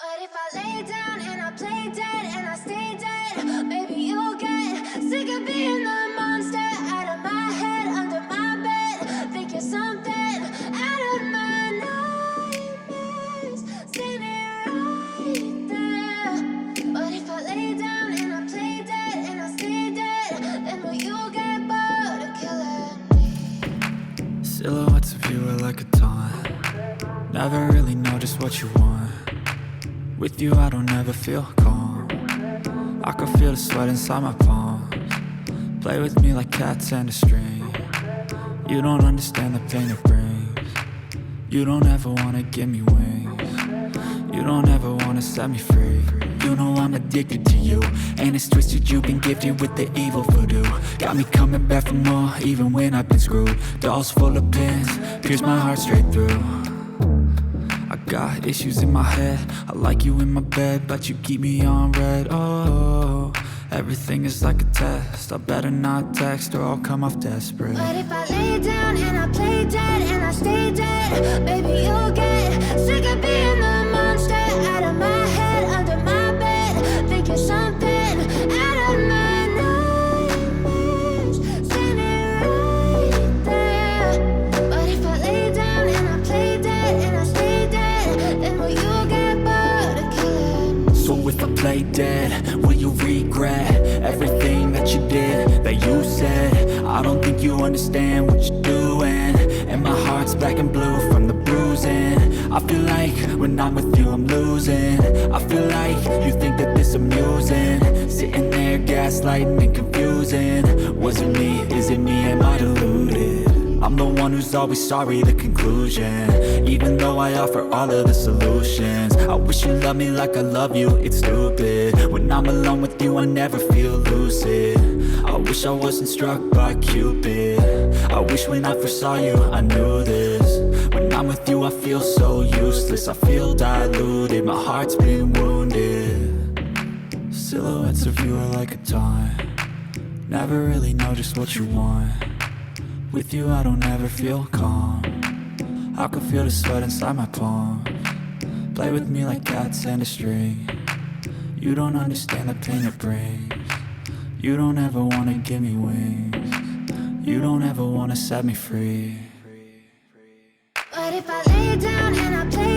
But if I lay down and I play dead and I stay dead, maybe you'll get sick of being the monster out of my head, under my bed. Think you're something out of my nightmares, standing right there. But if I lay down and I play dead and I stay dead, then will you get bored of killing me? Silhouettes of you are like a taunt. Never really know just what you want. With you I don't ever feel calm. I can feel the sweat inside my palms. Play with me like cats and a string. You don't understand the pain it brings. You don't ever wanna give me wings. You don't ever wanna set me free. You know I'm addicted to you, and it's twisted, you've been gifted with the evil voodoo. Got me coming back for more, even when I've been screwed. Dolls full of pins, pierce my heart straight through. I got issues in my head, I like you in my bed, but you keep me on red. Oh, everything is like a test, I better not text or I'll come off desperate. But if I lay down and I play dead and I stay dead, maybe you'll get sick of being the monster out of my head, under my bed. Think you're something out of my nightmares, standing right there. But if I lay down and I play dead and I stay dead, then will you get bored of killing me? So if I play dead, will you regret everything that you did, that you said? I don't think you understand what you're doing, and my heart's black and blue from the bruising. I feel like when I'm with you I'm losing. I feel like you think that this amusing, sitting there gaslighting and confusing. Was it me? Is it me? Am I deluded? I'm the one who's always sorry, the conclusion. Even though I offer all of the solutions, I wish you loved me like I love you, it's stupid. When I'm alone with you I never feel lucid. I wish I wasn't struck by Cupid. I wish when I first saw you I knew this. When I'm with you I feel so useless, I feel diluted, my heart's been wounded. Silhouettes of you are like a taunt. Never really know just what you want. With you I don't ever feel calm. I can feel the sweat inside my palms. Play with me like cats and a string. You don't understand the pain it brings. You don't ever wanna give me wings. You don't ever wanna set me free. But if I lay down and I play